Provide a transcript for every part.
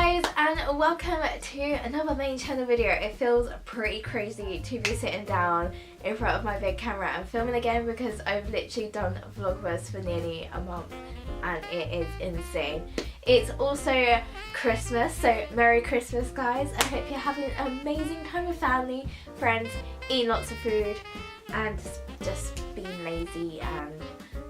guys, and welcome to another main channel video. It feels pretty crazy to be sitting down in front of my big camera and filming again because I've literally done Vlogmas for nearly a month and it is insane. It's also Christmas, so Merry Christmas guys. I hope you're having an amazing time with family, friends, eating lots of food and just being lazy and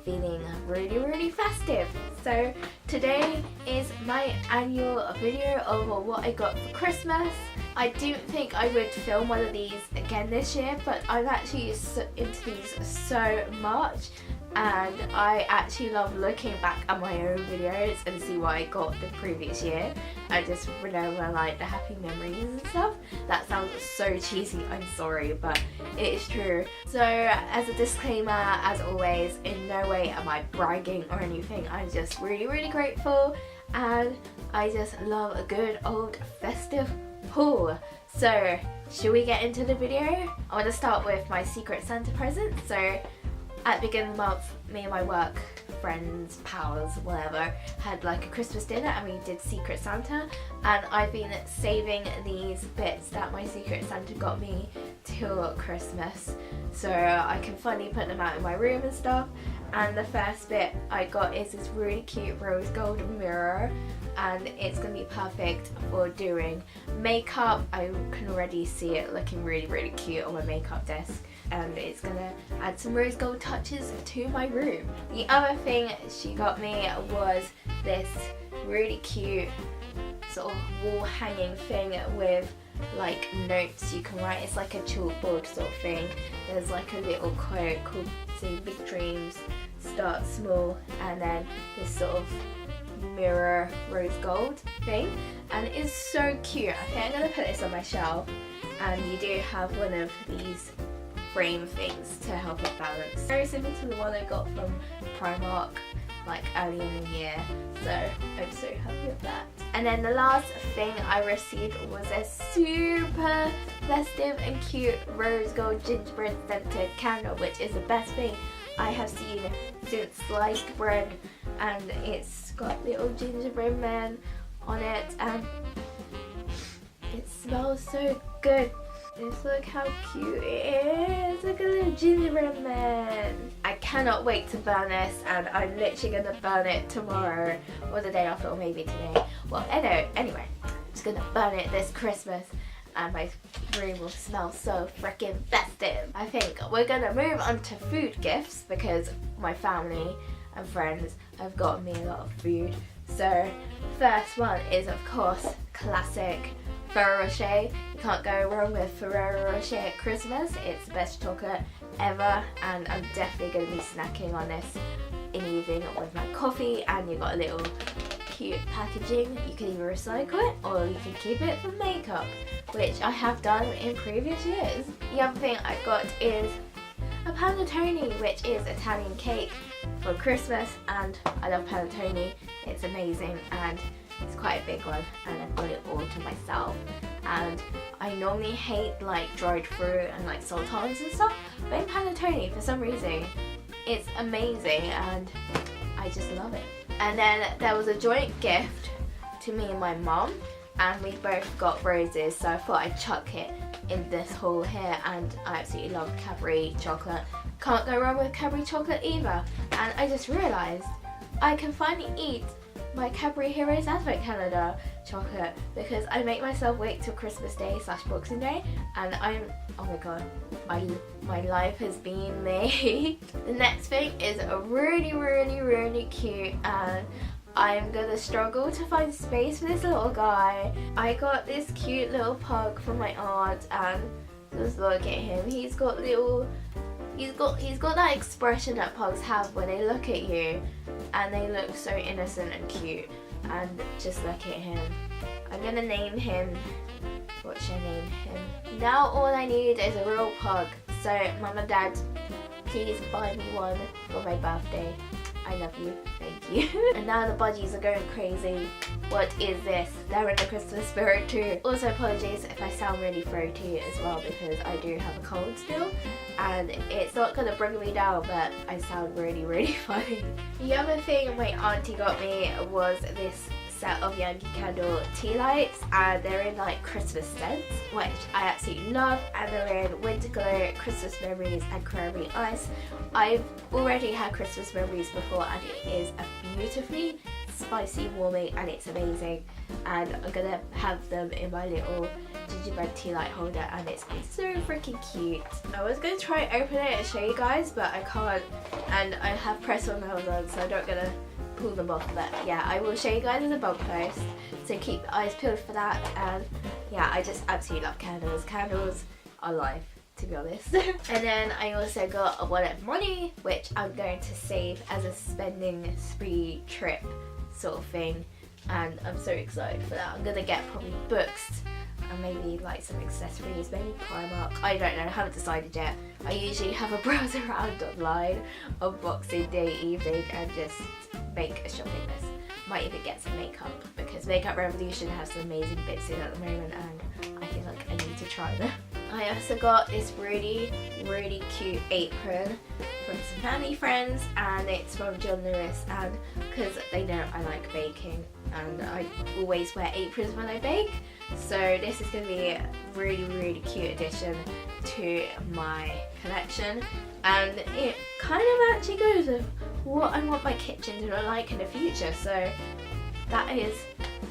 feeling really festive. So today is my annual video of what I got for Christmas. I didn't think I would film one of these again this year, but I'm actually into these so much and I actually love looking back at my own videos and see what I got the previous year. I just remember like the happy memories and stuff. That sounds so cheesy, I'm sorry, but it is true. So as a disclaimer, as always, in no way am I bragging or anything. I'm just really grateful and I just love a good old festive haul. So should we get into the video? I want to start with my Secret Santa present. So at the beginning of the month, me and my work friends, pals, whatever, had like a Christmas dinner and we did Secret Santa, and I've been saving these bits that my Secret Santa got me till Christmas so I can finally put them out in my room and stuff. And the first bit I got is this really cute rose gold mirror and it's going to be perfect for doing makeup. I can already see it looking really cute on my makeup desk, and it's going to add some rose gold touches to my room. The other thing she got me was this really cute sort of wall hanging thing with like notes you can write. It's like a chalkboard sort of thing. There's like a little quote called "See big dreams, start small," and then this sort of mirror rose gold thing, and it's so cute. Okay, I'm gonna put this on my shelf, and you do have one of these frame things to help it balance. Very similar to the one I got from Primark like early in the year, so I'm so happy with that. And then the last thing I received was a super festive and cute rose gold gingerbread scented candle, which is the best thing I have seen since sliced bread, and it's got little gingerbread men on it and it smells so good. Just look how cute it is. Look at the little gingerbread man. I cannot wait to burn this, and I'm literally gonna burn it tomorrow or the day after, or maybe today. Well, anyway, I'm just gonna burn it this Christmas and my room will smell so freaking festive. I think we're gonna move on to food gifts because my family and friends have gotten me a lot of food. So first one is of course classic Ferrero Rocher. You can't go wrong with Ferrero Rocher at Christmas. It's the best chocolate ever, and I'm definitely going to be snacking on this in the evening with my coffee. And you've got a little cute packaging. You can either recycle it or you can keep it for makeup, which I have done in previous years. The other thing I got is a panettone, which is Italian cake for Christmas, and I love panettone. It's amazing and it's quite a big one, and I've got it all to myself. And I normally hate like dried fruit and like sultans and stuff, but in panettone for some reason it's amazing and I just love it. And then there was a joint gift to me and my mum, and we both got roses, so I thought I'd chuck it in this haul here. And I absolutely love Cadbury chocolate. Can't go wrong with Cadbury chocolate either. And I just realised I can finally eat my Cadbury Heroes Advent Calendar chocolate because I make myself wait till Christmas Day / Boxing Day, and oh my god, my life has been made. The next thing is a really cute, and I'm gonna struggle to find space for this little guy. I got this cute little pug from my aunt, and just look at him. He's got that expression that pugs have when they look at you, and they look so innocent and cute. And just look at him. I'm gonna name him. What should I name him? Now all I need is a real pug. So mum and dad, please buy me one for my birthday. I love you, thank you. And now the budgies are going crazy. What is this? They're in the Christmas spirit too. Also apologies if I sound really throaty as well because I do have a cold still and it's not gonna bring me down, but I sound really funny. The other thing my auntie got me was this set of Yankee Candle tea lights, and they're in like Christmas scents, which I absolutely love, and they're in Winter Glow, Christmas Memories and Cranberry Ice. I've already had Christmas Memories before and it is a beautifully spicy warming and it's amazing, and I'm gonna have them in my little gingerbread tea light holder and it's so freaking cute. I was gonna try and open it and show you guys, but I can't, and I have press on nails on, so I'm not gonna pull them off, but yeah, I will show you guys in the blog post, so keep your eyes peeled for that. And yeah, I just absolutely love candles. Candles are life, to be honest. And then I also got a wallet of money, which I'm going to save as a spending spree trip sort of thing, and I'm so excited for that. I'm gonna get probably books and maybe like some accessories, maybe Primark, I don't know, I haven't decided yet. I usually have a browse around online on Boxing Day evening and just make a shopping list. Might even get some makeup because Makeup Revolution has some amazing bits in at the moment and I feel like I need to try them. I also got this really cute apron from some family friends, and it's from John Lewis, and because they know I like baking and I always wear aprons when I bake, so this is going to be a really cute addition to my collection, and it kind of actually goes with what I want my kitchen to look like in the future, so that is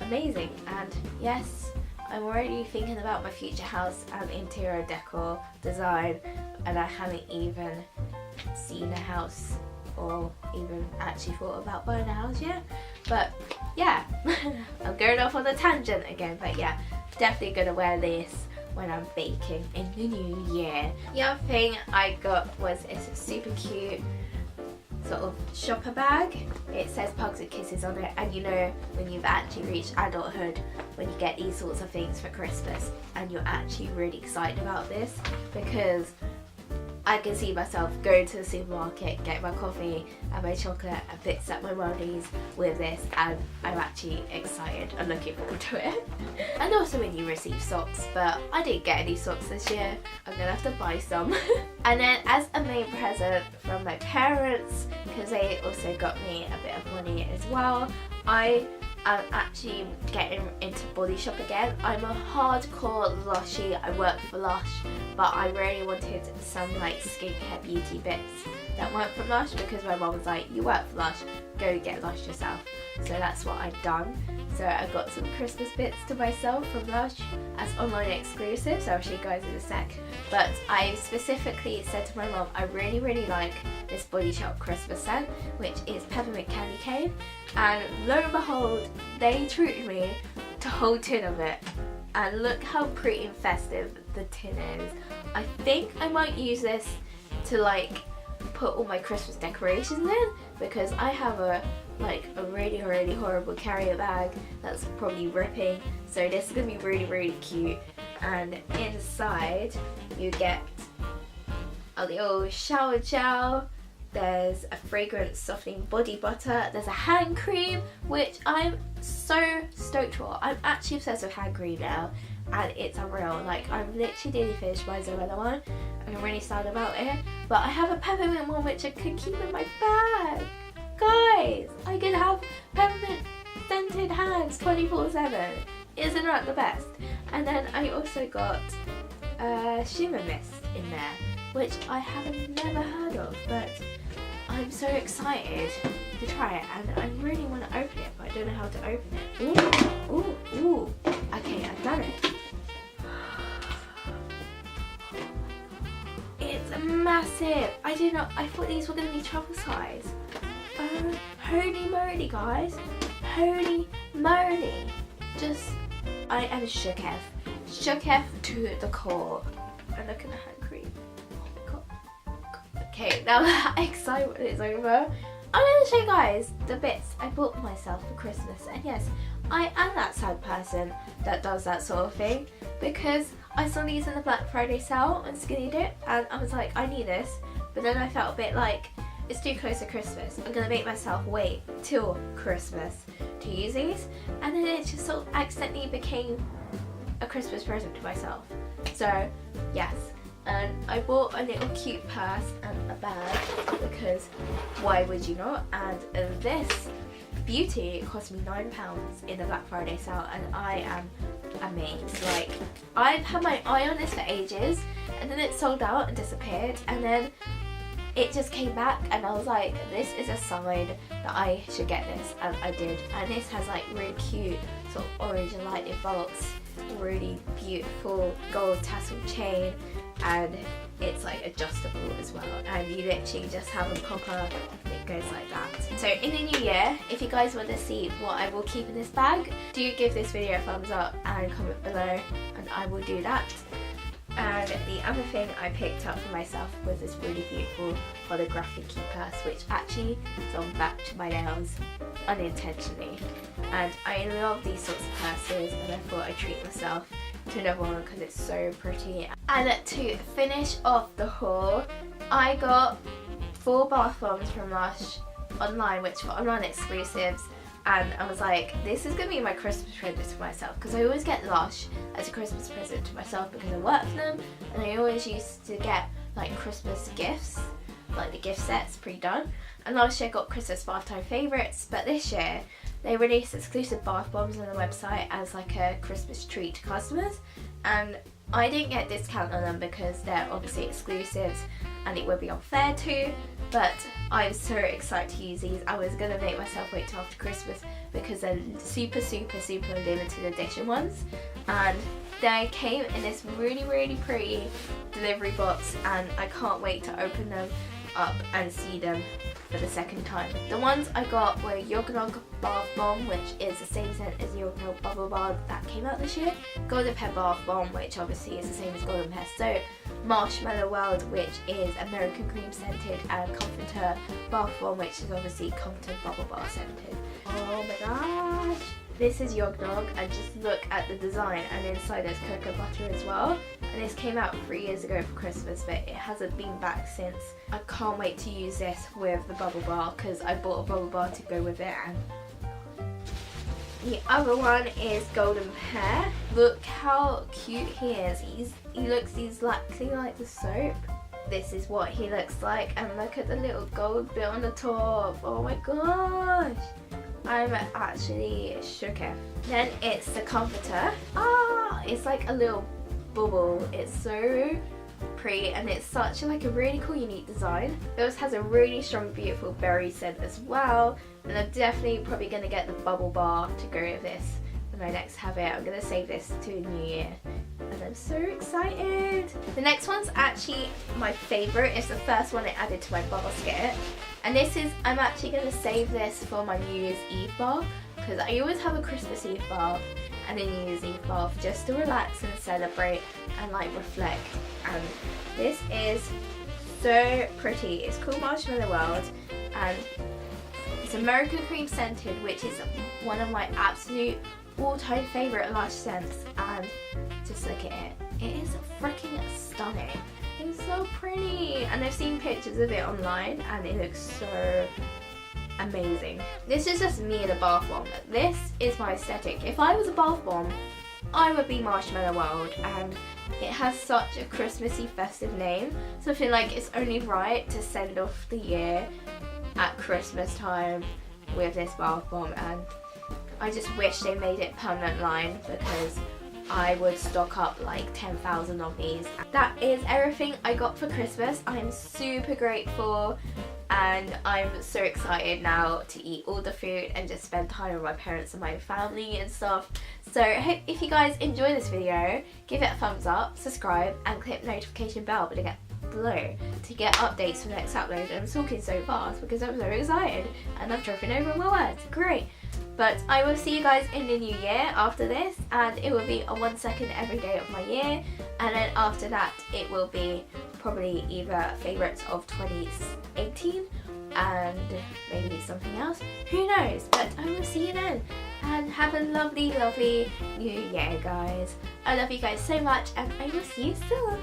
amazing. And yes, I'm already thinking about my future house and interior decor design, and I haven't even seen a house or even actually thought about buying a house yet. But yeah, I'm going off on a tangent again, but yeah, definitely gonna wear this when I'm baking in the new year. The other thing I got was this super cute sort of shopper bag. It says Pugs and Kisses on it, and you know when you've actually reached adulthood when you get these sorts of things for Christmas and you're actually really excited about this, because I can see myself going to the supermarket, getting my coffee and my chocolate and bits at my Waldies with this, and I'm actually excited and looking forward to it. And also when you receive socks, but I didn't get any socks this year. I'm gonna have to buy some. And then as a main present from my parents, because they also got me a bit of money as well, I'm actually getting into Body Shop again. I'm a hardcore Lushie, I work for Lush, but I really wanted some like skincare beauty bits that weren't from Lush, because my mum was like, you work for Lush, go get Lush yourself. So that's what I've done. So I got some Christmas bits to myself from Lush as online exclusive, so I'll show you guys in a sec. But I specifically said to my mum, I really like this Body Shop Christmas scent, which is Peppermint Candy Cane, and lo and behold, they treated me to a whole tin of it. And look how pretty and festive the tin is. I think I might use this to like put all my Christmas decorations in, because I have a really horrible carrier bag that's probably ripping, so this is gonna be really cute. And inside you get a little shower gel, there's a fragrance softening body butter, there's a hand cream, which I'm so stoked for. I'm actually obsessed with hand cream now, and it's unreal. Like, I'm literally nearly finished my Zoella one and I'm really sad about it, but I have a peppermint one which I could keep in my bag. Guys, I could have peppermint scented hands 24/7. Isn't that the best? And then I also got a shimmer mist in there, which I have never heard of, but I'm so excited to try it, and I really want to open it, but I don't know how to open it. Ooh. Okay, I've done it. It's massive. I thought these were going to be travel size. Holy moly, guys. Holy moly. I am shooketh. Shooketh to the core. And look at the hand cream. Oh my god. Okay, now that excitement is over, I'm going to show you guys the bits I bought myself for Christmas. And yes, I am that sad person that does that sort of thing, because I saw these in the Black Friday sale on Skinny Dip and I was like, I need this, but then I felt a bit like, it's too close to Christmas, I'm gonna make myself wait till Christmas to use these, and then it just sort of accidentally became a Christmas present to myself. So yes, and I bought a little cute purse and a bag, because why would you not? And this beauty cost me £9 in the Black Friday sale, and I am amazed. Like, I've had my eye on this for ages, and then it sold out and disappeared, and then it just came back, and I was like, this is a sign that I should get this, and I did. And this has like really cute sort of orange and lightning bolts, really beautiful gold tassel chain, and it's like adjustable as well, and you literally just have a proper, and it goes like that. So in the new year, if you guys want to see what I will keep in this bag, do give this video a thumbs up and comment below, and I will do that. And the other thing I picked up for myself was this really beautiful holographic key purse, which actually is on back to my nails unintentionally. And I love these sorts of purses, and I thought I'd treat myself to another one because it's so pretty. And to finish off the haul, I got 4 bath bombs from Lush online, which were online exclusives. And I was like, this is going to be my Christmas present to myself, because I always get Lush as a Christmas present to myself because I work for them, and I always used to get like Christmas gifts, like the gift sets pre-done. And last year I got Christmas bath time favourites, but this year they released exclusive bath bombs on the website as like a Christmas treat to customers, and I didn't get a discount on them because they're obviously exclusives and it would be unfair to, but I'm so excited to use these. I was going to make myself wait till after Christmas because they're super limited edition ones, and they came in this really pretty delivery box, and I can't wait to open them up and see them for the second time. The ones I got were Yognog Bath Bomb, which is the same scent as the Yognog Bubble Bar that came out this year, Golden Pear Bath Bomb, which obviously is the same as Golden Pear Soap, Marshmallow World, which is American Cream scented, and Comforter Bath Bomb, which is obviously Comforter Bubble Bar scented. Oh my gosh! This is Yognog, and just look at the design, and inside there's cocoa butter as well. And this came out 3 years ago for Christmas, but it hasn't been back since. I can't wait to use this with the bubble bar because I bought a bubble bar to go with it. And the other one is Golden Pear. Look how cute he is. He looks exactly like the soap. This is what he looks like, and look at the little gold bit on the top. Oh my gosh! I'm actually shooketh. Then it's the Comforter. It's like a little bubble. It's so pretty, and it's such like a really cool unique design. It also has a really strong beautiful berry scent as well, and I'm definitely probably going to get the bubble bar to go with this when I next have it. I'm going to save this to New Year, and I'm so excited. The next one's actually my favourite. It's the first one I added to my basket, and this is, I'm actually going to save this for my New Year's Eve bath, because I always have a Christmas Eve bath and a New Year's Eve bath just to relax and celebrate and like reflect. And this is so pretty. It's called Marshmallow World, and it's American Cream scented, which is one of my absolute all-time favourite Lush scents. And just look at it. It is freaking stunning. It's so pretty, and I've seen pictures of it online and it looks so amazing. This is just me in a bath bomb. This is my aesthetic. If I was a bath bomb, I would be Marshmallow World, and it has such a Christmassy festive name, so I feel like it's only right to send off the year at Christmas time with this bath bomb. And I just wish they made it permanent line, because I would stock up like 10,000 of these. That is everything I got for Christmas. I'm super grateful, and I'm so excited now to eat all the food and just spend time with my parents and my family and stuff. So I hope if you guys enjoy this video, give it a thumbs up, subscribe, and click the notification bell below to get updates for the next upload. And I'm talking so fast because I'm so excited and I'm tripping over my words. Great. But I will see you guys in the new year after this, and it will be a 1 second every day of my year, and then after that it will be probably either favourites of 2018 and maybe something else, who knows. But I will see you then, and have a lovely new year, guys. I love you guys so much, and I will see you soon.